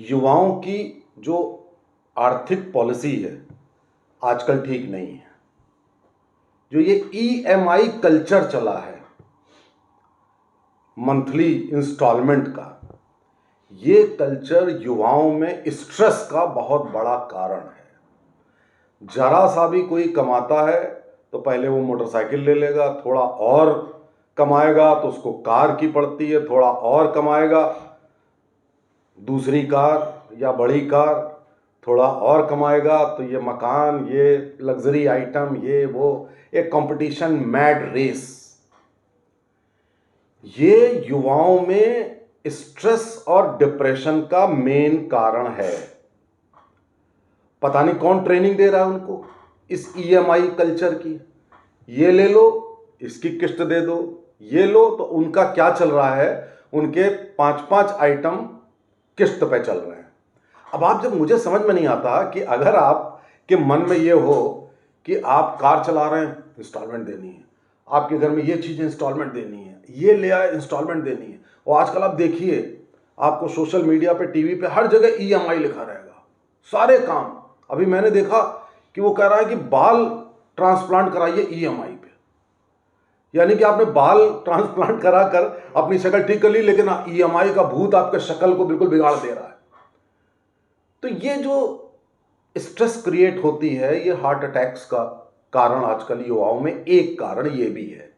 युवाओं की जो आर्थिक पॉलिसी है आजकल ठीक नहीं है। जो ये ईएमआई कल्चर चला है, मंथली इंस्टॉलमेंट का, ये कल्चर युवाओं में स्ट्रेस का बहुत बड़ा कारण है। जरा सा भी कोई कमाता है तो पहले वो मोटरसाइकिल ले लेगा, थोड़ा और कमाएगा तो उसको कार की पड़ती है, थोड़ा और कमाएगा दूसरी कार या बड़ी कार, थोड़ा और कमाएगा तो ये मकान, ये लग्जरी आइटम, ये वो, एक कंपटीशन मैड रेस। ये युवाओं में स्ट्रेस और डिप्रेशन का मेन कारण है। पता नहीं कौन ट्रेनिंग दे रहा है उनको इस ईएमआई कल्चर की। ये ले लो, इसकी किस्त दे दो, ये लो, तो उनका क्या चल रहा है, उनके 5-5 आइटम किस्त पे चल रहे हैं। अब आप जब, मुझे समझ में नहीं आता कि अगर आप के मन में ये हो कि आप कार चला रहे हैं, इंस्टॉलमेंट देनी है, आपके घर में ये चीज़ इंस्टॉलमेंट देनी है, ये ले आए इंस्टॉलमेंट देनी है, और आजकल आप देखिए, आपको सोशल मीडिया पे, टीवी पे, हर जगह ईएमआई लिखा रहेगा, सारे काम। अभी मैंने देखा कि वो कह रहा है कि बाल ट्रांसप्लांट कराइए ईएमआई पे, यानी कि आपने बाल ट्रांसप्लांट करा कर अपनी शक्ल ठीक कर ली, लेकिन ईएमआई का भूत आपके शक्ल को बिल्कुल बिगाड़ दे रहा है। तो ये जो स्ट्रेस क्रिएट होती है, ये हार्ट अटैक्स का कारण आजकल युवाओं में एक कारण ये भी है।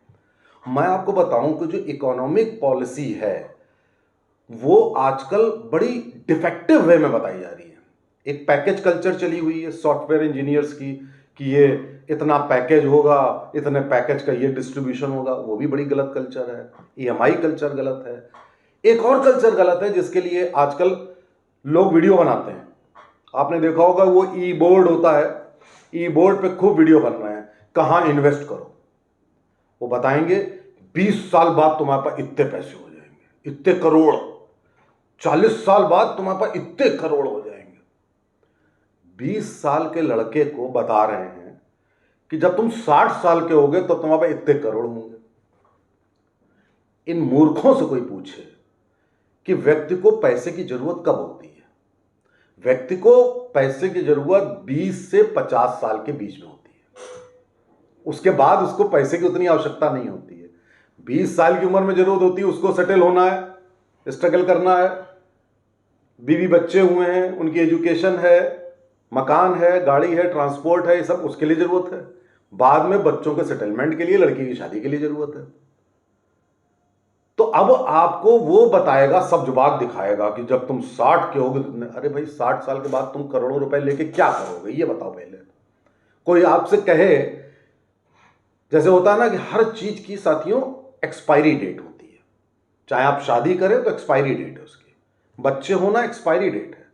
मैं आपको बताऊं कि जो इकोनॉमिक पॉलिसी है वो आजकल बड़ी डिफेक्टिव वे में बताई जा रही है। एक पैकेज कल्चर चली हुई है सॉफ्टवेयर इंजीनियर्स की, कि ये इतना पैकेज होगा, इतने पैकेज का ये डिस्ट्रीब्यूशन होगा, वो भी बड़ी गलत कल्चर है। ईएमआई कल्चर गलत है। एक और कल्चर गलत है जिसके लिए आजकल लोग वीडियो बनाते हैं। आपने देखा होगा वो ई बोर्ड होता है, ई बोर्ड पे खूब वीडियो बन रहे हैं, कहां इन्वेस्ट करो। वो बताएंगे 20 साल बाद तुम्हारे पास इतने पैसे हो जाएंगे, इतने करोड़, 40 साल बाद तुम्हारे पास इतने करोड़ हो जाएंगे। 20 साल के लड़के को बता रहे हैं कि जब तुम 60 साल के होगे तो तुम्हारे पास इतने करोड़ होंगे। इन मूर्खों से कोई पूछे कि व्यक्ति को पैसे की जरूरत कब होती है। व्यक्ति को पैसे की जरूरत 20 से 50 साल के बीच में होती है। उसके बाद उसको पैसे की उतनी आवश्यकता नहीं होती है। 20 साल की उम्र में जरूरत होती है उसको सेटल होना है, स्ट्रगल करना है, बीवी बच्चे हुए हैं, उनकी एजुकेशन है, मकान है, गाड़ी है, ट्रांसपोर्ट है, ये सब उसके लिए जरूरत है। बाद में बच्चों के सेटलमेंट के लिए, लड़की की शादी के लिए जरूरत है। तो अब आपको वो बताएगा, सब जवाब दिखाएगा कि जब तुम 60 के होगे तो, अरे भाई 60 साल के बाद तुम करोड़ों रुपए लेके क्या करोगे, ये बताओ पहले। कोई आपसे कहे, जैसे होता है ना कि हर चीज की साथियों एक्सपायरी डेट होती है। चाहे आप शादी करें तो एक्सपायरी डेट है उसकी, बच्चे होना एक्सपायरी डेट है,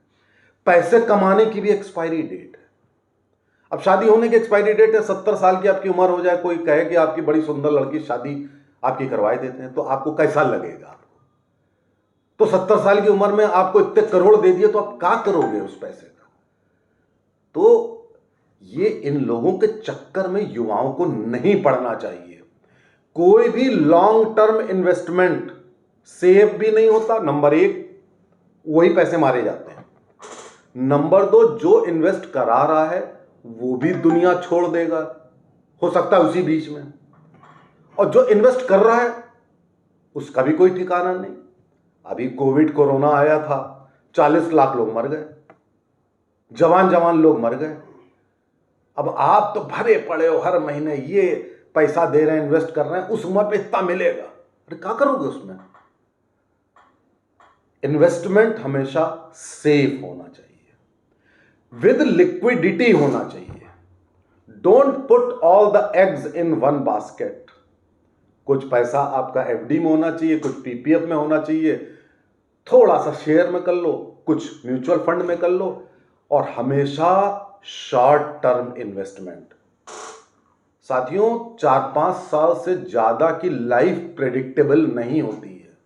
पैसे कमाने की भी एक्सपायरी डेट है। अब शादी होने की एक्सपायरी डेट है, 70 साल की आपकी उम्र हो जाए, कोई कहे कि आपकी बड़ी सुंदर लड़की शादी आपकी करवाए देते हैं, तो आपको कैसा लगेगा? आपको तो 70 साल की उम्र में आपको इतने करोड़ दे दिए तो आप क्या करोगे उस पैसे का? तो ये इन लोगों के चक्कर में युवाओं को नहीं पड़ना चाहिए। कोई भी लॉन्ग टर्म इन्वेस्टमेंट सेफ भी नहीं होता, नंबर एक, वही पैसे मारे जाते हैं। नंबर दो, जो इन्वेस्ट करा रहा है वो भी दुनिया छोड़ देगा, हो सकता है उसी बीच में, और जो इन्वेस्ट कर रहा है उसका भी कोई ठिकाना नहीं। अभी कोविड कोरोना आया था, 40 लाख लोग मर गए, जवान जवान लोग मर गए। अब आप तो भरे पड़े हो, हर महीने ये पैसा दे रहे हैं, इन्वेस्ट कर रहे हैं, उस उम्र पे इतना मिलेगा, अरे क्या करोगे उसमें? इन्वेस्टमेंट हमेशा सेफ होना चाहिए, विद लिक्विडिटी होना चाहिए। Don't put all the eggs in one basket. कुछ पैसा आपका एफडी में होना चाहिए, कुछ पीपीएफ में होना चाहिए, थोड़ा सा शेयर में कर लो, कुछ म्यूचुअल फंड में कर लो, और हमेशा शॉर्ट टर्म इन्वेस्टमेंट। साथियों, 4-5 साल से ज्यादा की लाइफ प्रेडिक्टेबल नहीं होती है।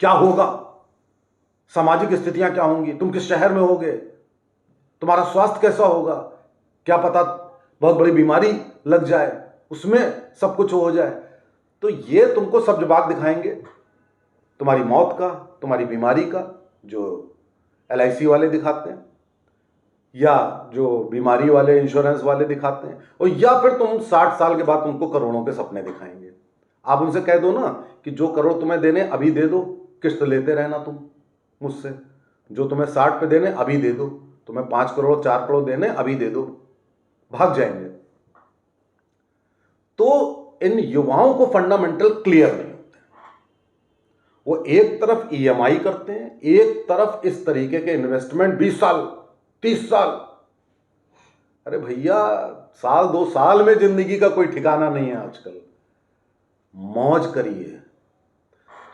क्या होगा, सामाजिक स्थितियां क्या होंगी, तुम किस शहर में होगे, तुम्हारा स्वास्थ्य कैसा होगा, क्या पता बहुत बड़ी बीमारी लग जाए, उसमें सब कुछ हो जाए। तो ये तुमको सब जवाब दिखाएंगे, तुम्हारी मौत का, तुम्हारी बीमारी का, जो LIC वाले दिखाते हैं, या जो बीमारी वाले इंश्योरेंस वाले दिखाते हैं, और या फिर तुम 60 साल के बाद तुमको करोड़ों के सपने दिखाएंगे। आप उनसे कह दो ना कि जो करोड़ तुम्हें देने अभी दे दो, किस्त लेते रहना तुम मुझसे, जो तुम्हें 60 पे देने अभी दे दो, तुम्हें 5 करोड़ 4 करोड़ देने अभी दे दो, भाग जाएंगे। तो इन युवाओं को फंडामेंटल क्लियर नहीं होते, वो एक तरफ EMI करते हैं, एक तरफ इस तरीके के इन्वेस्टमेंट 20 साल 30 साल। अरे भैया, साल 2 साल में जिंदगी का कोई ठिकाना नहीं है आजकल। मौज करिए,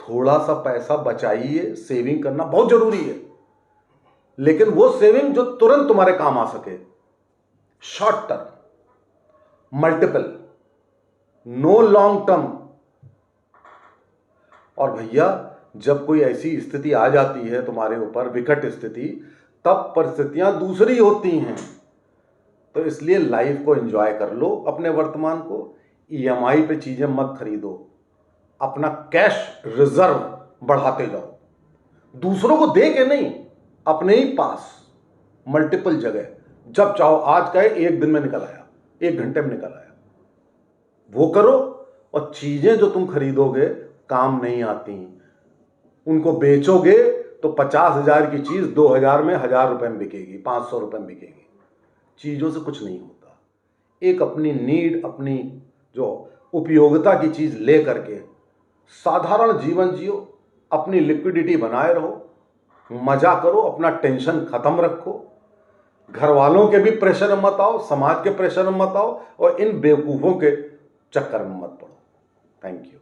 थोड़ा सा पैसा बचाइए, सेविंग करना बहुत जरूरी है, लेकिन वो सेविंग जो तुरंत तुम्हारे काम आ सके, short term, multiple, no long term. और भैया, जब कोई ऐसी स्थिति आ जाती है तुम्हारे ऊपर, विकट स्थिति, तब परिस्थितियां दूसरी होती हैं। तो इसलिए लाइफ को एंजॉय कर लो, अपने वर्तमान को। EMI पे चीजें मत खरीदो, अपना कैश रिजर्व बढ़ाते जाओ, दूसरों को दे के नहीं, अपने ही पास मल्टीपल जगह, जब चाहो, आज का है 1 दिन में निकल आया, 1 घंटे में निकल आया, वो करो। और चीजें जो तुम खरीदोगे काम नहीं आती, उनको बेचोगे तो 50,000 की चीज 2,000 में, 1,000 रुपए में बिकेगी, 500 रुपए में बिकेगी। चीजों से कुछ नहीं होता। एक अपनी नीड, अपनी जो उपयोगिता की चीज ले करके साधारण जीवन जियो, अपनी लिक्विडिटी बनाए रहो, मजा करो, अपना टेंशन खत्म रखो, घर वालों के भी प्रेशर में मत आओ, समाज के प्रेशर में मत आओ, और इन बेवकूफों के चक्कर में मत पड़ो। Thank you.